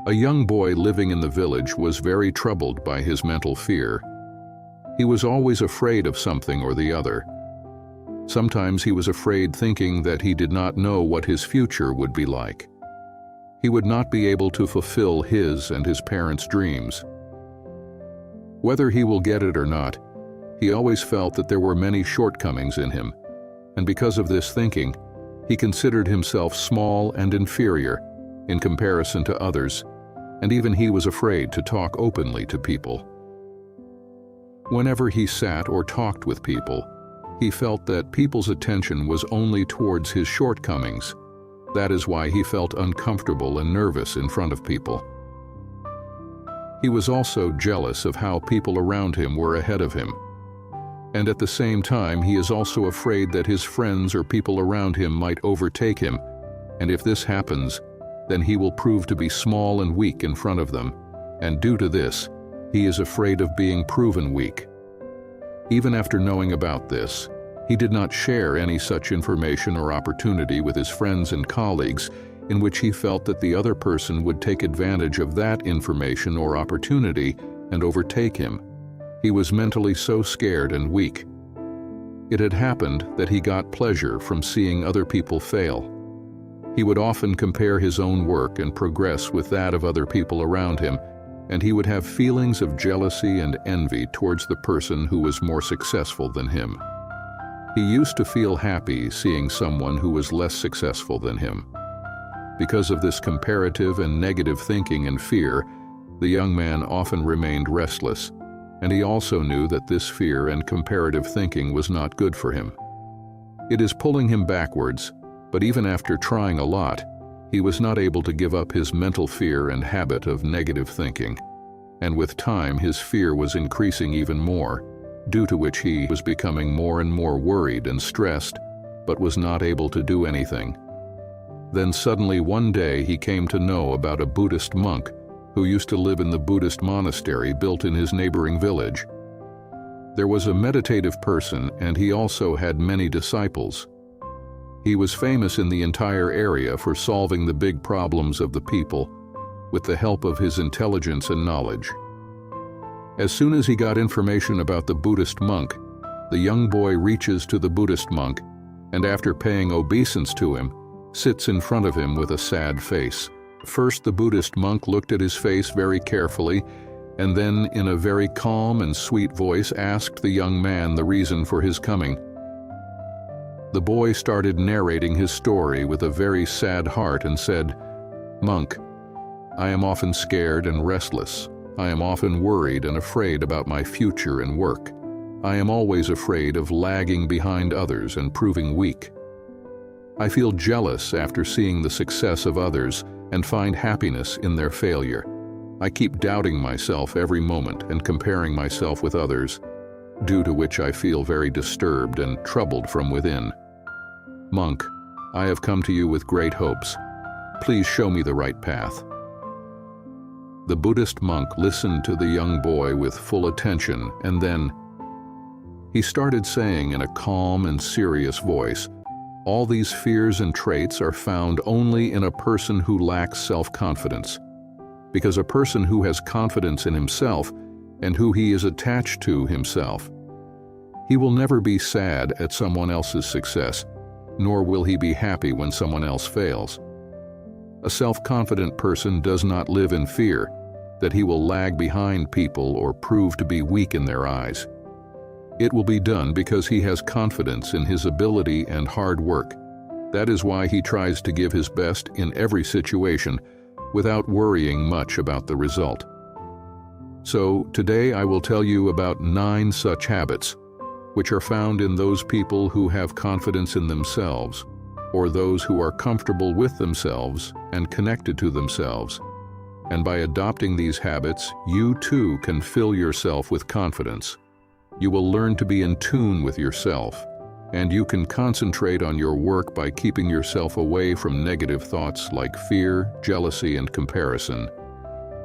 A young boy living in the village was very troubled by his mental fear. He was always afraid of something or the other. Sometimes he was afraid, thinking that he did not know what his future would be like. He would not be able to fulfill his and his parents' dreams. Whether he will get it or not, he always felt that there were many shortcomings in him, and because of this thinking, he considered himself small and inferior in comparison to others, and even he was afraid to talk openly to people. Whenever he sat or talked with people, he felt that people's attention was only towards his shortcomings. That is why he felt uncomfortable and nervous in front of people. He was also jealous of how people around him were ahead of him. And at the same time, he is also afraid that his friends or people around him might overtake him, and if this happens, then he will prove to be small and weak in front of them, and due to this, he is afraid of being proven weak. Even after knowing about this, he did not share any such information or opportunity with his friends and colleagues in which he felt that the other person would take advantage of that information or opportunity and overtake him. He was mentally so scared and weak. It had happened that he got pleasure from seeing other people fail. He would often compare his own work and progress with that of other people around him, and he would have feelings of jealousy and envy towards the person who was more successful than him. He used to feel happy seeing someone who was less successful than him. Because of this comparative and negative thinking and fear, the young man often remained restless, and he also knew that this fear and comparative thinking was not good for him. It is pulling him backwards, but even after trying a lot, he was not able to give up his mental fear and habit of negative thinking. And with time, his fear was increasing even more, due to which he was becoming more and more worried and stressed, but was not able to do anything. Then suddenly one day he came to know about a Buddhist monk who used to live in the Buddhist monastery built in his neighboring village. There was a meditative person, and he also had many disciples. He was famous in the entire area for solving the big problems of the people with the help of his intelligence and knowledge. As soon as he got information about the Buddhist monk, the young boy reaches to the Buddhist monk, and after paying obeisance to him, sits in front of him with a sad face. First, the Buddhist monk looked at his face very carefully, and then in a very calm and sweet voice asked the young man the reason for his coming. The boy started narrating his story with a very sad heart and said, "Monk, I am often scared and restless. I am often worried and afraid about my future and work. I am always afraid of lagging behind others and proving weak. I feel jealous after seeing the success of others and find happiness in their failure. I keep doubting myself every moment and comparing myself with others, due to which I feel very disturbed and troubled from within. Monk, I have come to you with great hopes. Please show me the right path." The Buddhist monk listened to the young boy with full attention, and then he started saying in a calm and serious voice, "All these fears and traits are found only in a person who lacks self-confidence, because a person who has confidence in himself and who he is attached to himself, he will never be sad at someone else's success, nor will he be happy when someone else fails. A self-confident person does not live in fear that he will lag behind people or prove to be weak in their eyes. It will be done because he has confidence in his ability and hard work. That is why he tries to give his best in every situation without worrying much about the result. So today I will tell you about 9 such habits, which are found in those people who have confidence in themselves, or those who are comfortable with themselves and connected to themselves. And by adopting these habits, you too can fill yourself with confidence. You will learn to be in tune with yourself, and you can concentrate on your work by keeping yourself away from negative thoughts like fear, jealousy, and comparison.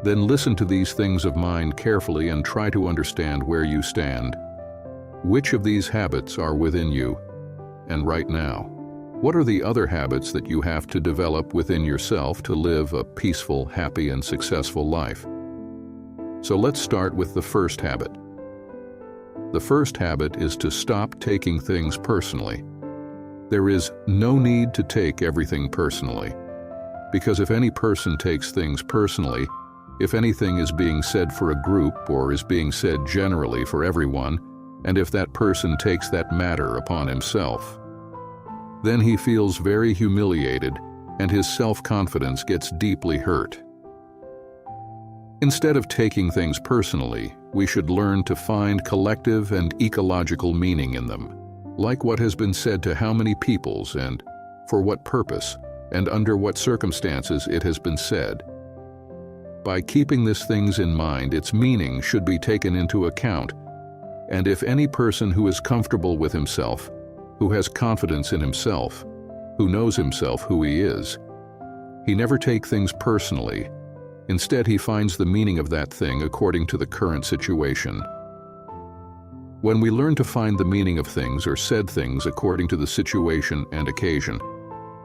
Then listen to these things of mine carefully and try to understand where you stand. Which of these habits are within you, and right now? What are the other habits that you have to develop within yourself to live a peaceful, happy, and successful life? So let's start with the first habit. The first habit is to stop taking things personally. There is no need to take everything personally, because if any person takes things personally, if anything is being said for a group or is being said generally for everyone, and if that person takes that matter upon himself, then he feels very humiliated and his self-confidence gets deeply hurt. Instead of taking things personally, we should learn to find collective and ecological meaning in them, like what has been said to how many peoples and for what purpose and under what circumstances it has been said. By keeping these things in mind, its meaning should be taken into account, and if any person who is comfortable with himself, who has confidence in himself, who knows himself who he is, he never takes things personally. Instead, he finds the meaning of that thing according to the current situation. When we learn to find the meaning of things or said things according to the situation and occasion,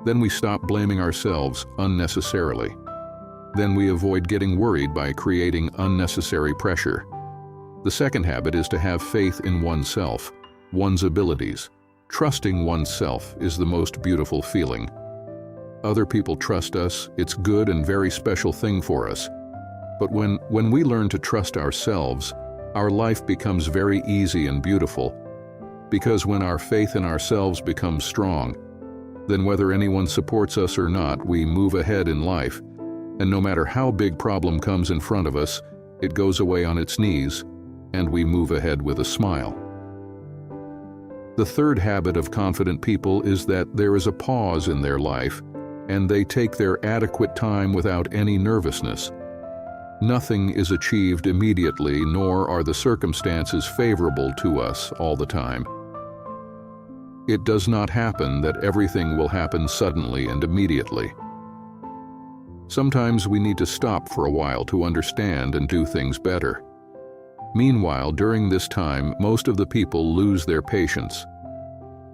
then we stop blaming ourselves unnecessarily. Then we avoid getting worried by creating unnecessary pressure. The second habit is to have faith in oneself, one's abilities. Trusting oneself is the most beautiful feeling. Other people trust us, it's good and very special thing for us. But when we learn to trust ourselves, our life becomes very easy and beautiful. Because when our faith in ourselves becomes strong, then whether anyone supports us or not, we move ahead in life. And no matter how big problem comes in front of us, it goes away on its knees, and we move ahead with a smile. The third habit of confident people is that there is a pause in their life, and they take their adequate time without any nervousness. Nothing is achieved immediately, nor are the circumstances favorable to us all the time. It does not happen that everything will happen suddenly and immediately. Sometimes we need to stop for a while to understand and do things better. Meanwhile, during this time, most of the people lose their patience.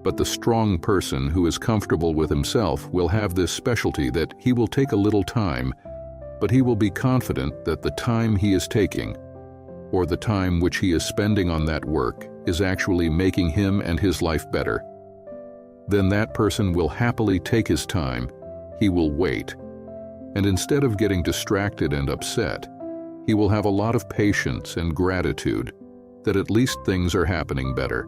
But the strong person who is comfortable with himself will have this specialty that he will take a little time, but he will be confident that the time he is taking, or the time which he is spending on that work, is actually making him and his life better. Then that person will happily take his time, he will wait. And instead of getting distracted and upset, he will have a lot of patience and gratitude that at least things are happening better.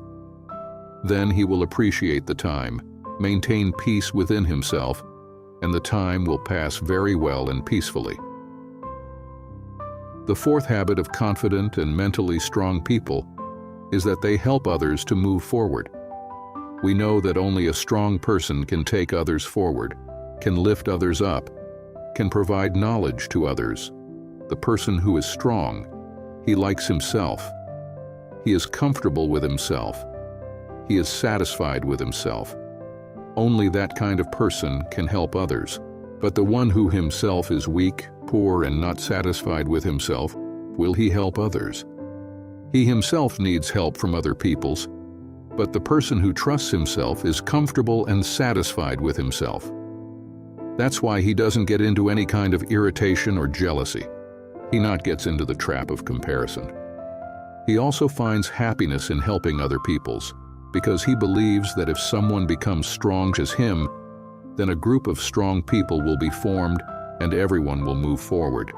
Then he will appreciate the time, maintain peace within himself, and the time will pass very well and peacefully. The fourth habit of confident and mentally strong people is that they help others to move forward. We know that only a strong person can take others forward, can lift others up, can provide knowledge to others. The person who is strong, he likes himself. He is comfortable with himself. He is satisfied with himself. Only that kind of person can help others. But the one who himself is weak, poor, and not satisfied with himself, will he help others? He himself needs help from other peoples, but the person who trusts himself is comfortable and satisfied with himself. That's why he doesn't get into any kind of irritation or jealousy. He not gets into the trap of comparison. He also finds happiness in helping other peoples, because he believes that if someone becomes strong as him, then a group of strong people will be formed and everyone will move forward.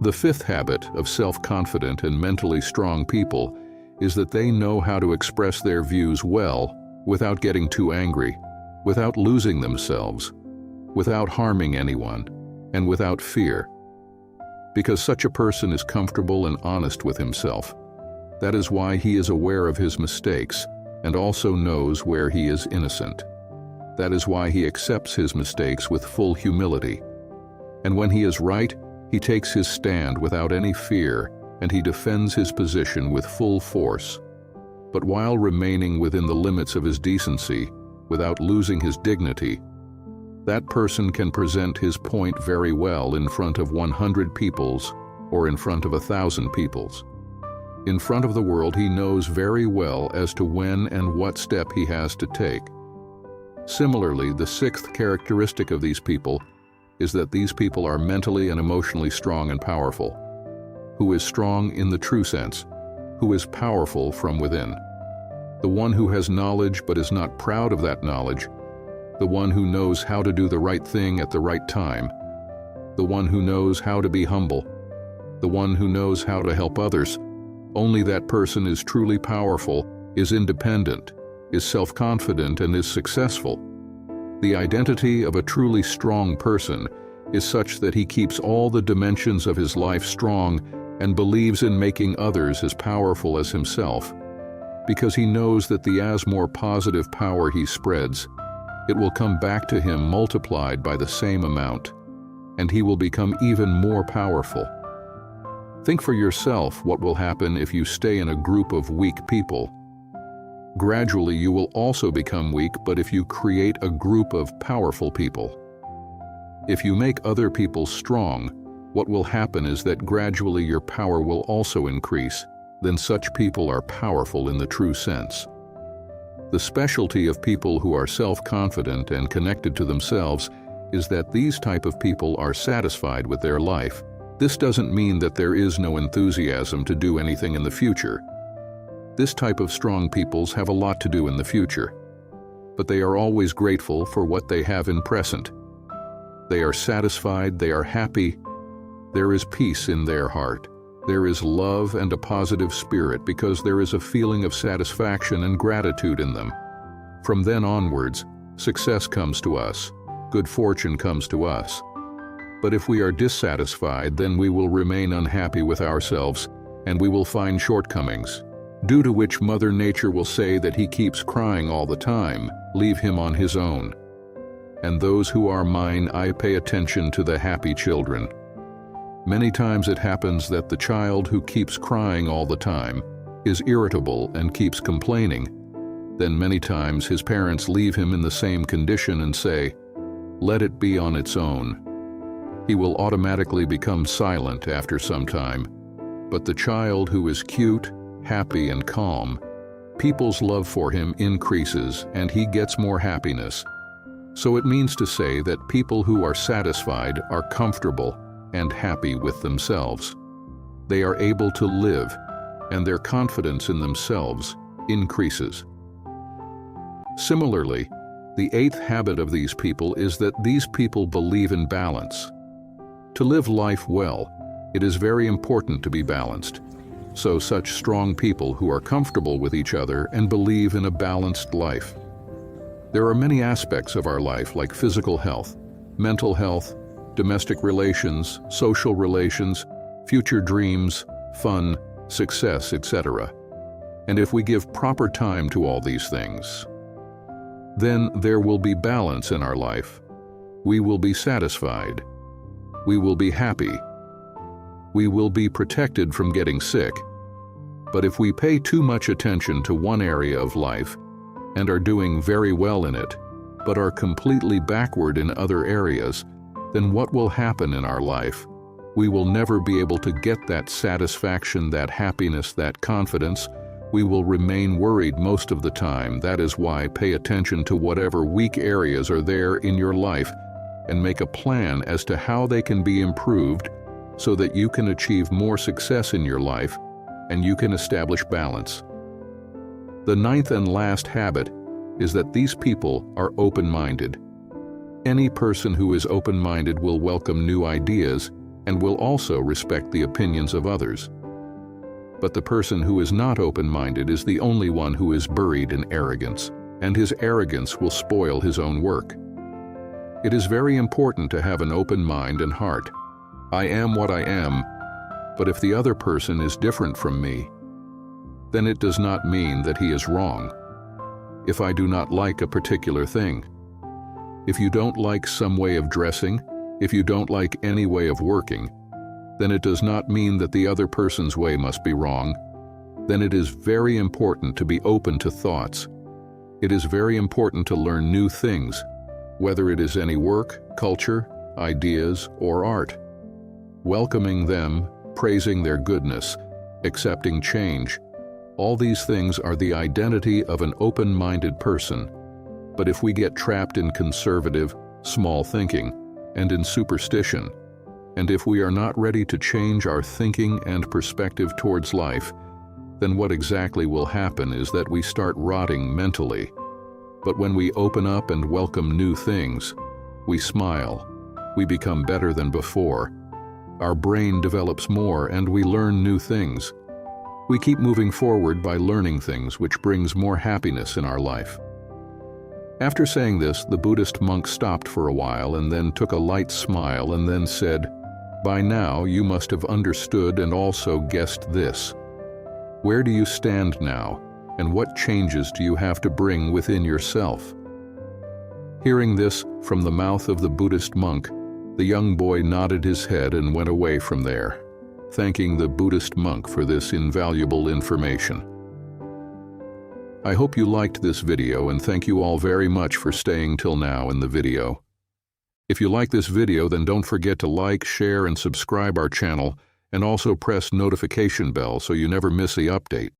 The fifth habit of self-confident and mentally strong people is that they know how to express their views well without getting too angry, without losing themselves, without harming anyone, and without fear. Because such a person is comfortable and honest with himself. That is why he is aware of his mistakes and also knows where he is innocent. That is why he accepts his mistakes with full humility. And when he is right, he takes his stand without any fear and he defends his position with full force. But while remaining within the limits of his decency, without losing his dignity, that person can present his point very well in front of 100 peoples or in front of 1,000 peoples. In front of the world, he knows very well as to when and what step he has to take. Similarly, the sixth characteristic of these people is that these people are mentally and emotionally strong and powerful. Who is strong in the true sense? Who is powerful from within? The one who has knowledge but is not proud of that knowledge. The one who knows how to do the right thing at the right time. The one who knows how to be humble. The one who knows how to help others. Only that person is truly powerful, is independent, is self-confident, and is successful. The identity of a truly strong person is such that he keeps all the dimensions of his life strong and believes in making others as powerful as himself, because he knows that the as more positive power he spreads, it will come back to him multiplied by the same amount, and he will become even more powerful. Think for yourself what will happen if you stay in a group of weak people. Gradually, you will also become weak, but if you create a group of powerful people. If you make other people strong, what will happen is that gradually your power will also increase. Then such people are powerful in the true sense. The specialty of people who are self-confident and connected to themselves is that these type of people are satisfied with their life. This doesn't mean that there is no enthusiasm to do anything in the future. This type of strong peoples have a lot to do in the future, but they are always grateful for what they have in present. They are satisfied, they are happy, there is peace in their heart. There is love and a positive spirit because there is a feeling of satisfaction and gratitude in them. From then onwards, success comes to us, good fortune comes to us. But if we are dissatisfied, then we will remain unhappy with ourselves and we will find shortcomings, due to which Mother Nature will say that he keeps crying all the time, leave him on his own. And those who are mine, I pay attention to the happy children. Many times it happens that the child who keeps crying all the time is irritable and keeps complaining. Then many times his parents leave him in the same condition and say, "Let it be on its own." He will automatically become silent after some time. But the child who is cute, happy, and calm, people's love for him increases and he gets more happiness. So it means to say that people who are satisfied are comfortable and happy with themselves. They are able to live, and their confidence in themselves increases. Similarly, the eighth habit of these people is that these people believe in balance. To live life well, it is very important to be balanced. So such strong people who are comfortable with each other and believe in a balanced life. There are many aspects of our life like physical health, mental health, domestic relations, social relations, future dreams, fun, success, etc. And if we give proper time to all these things, then there will be balance in our life. We will be satisfied. We will be happy. We will be protected from getting sick. But if we pay too much attention to one area of life and are doing very well in it, but are completely backward in other areas, then what will happen in our life? We will never be able to get that satisfaction, that happiness, that confidence. We will remain worried most of the time. That is why pay attention to whatever weak areas are there in your life and make a plan as to how they can be improved so that you can achieve more success in your life and you can establish balance. The ninth and last habit is that these people are open-minded. Any person who is open-minded will welcome new ideas and will also respect the opinions of others. But the person who is not open-minded is the only one who is buried in arrogance, and his arrogance will spoil his own work. It is very important to have an open mind and heart. I am what I am, but if the other person is different from me, then it does not mean that he is wrong. If I do not like a particular thing, if you don't like some way of dressing, if you don't like any way of working, then it does not mean that the other person's way must be wrong. Then it is very important to be open to thoughts. It is very important to learn new things, whether it is any work, culture, ideas, or art. Welcoming them, praising their goodness, accepting change, all these things are the identity of an open-minded person. But if we get trapped in conservative, small thinking, and in superstition, and if we are not ready to change our thinking and perspective towards life, then what exactly will happen is that we start rotting mentally. But when we open up and welcome new things, we smile, we become better than before. Our brain develops more and we learn new things. We keep moving forward by learning things, which brings more happiness in our life. After saying this, the Buddhist monk stopped for a while and then took a light smile and then said, "By now you must have understood and also guessed this. Where do you stand now, and what changes do you have to bring within yourself?" Hearing this from the mouth of the Buddhist monk, the young boy nodded his head and went away from there, thanking the Buddhist monk for this invaluable information. I hope you liked this video, and thank you all very much for staying till now in the video. If you like this video, then don't forget to like, share, and subscribe our channel, and also press notification bell so you never miss the update.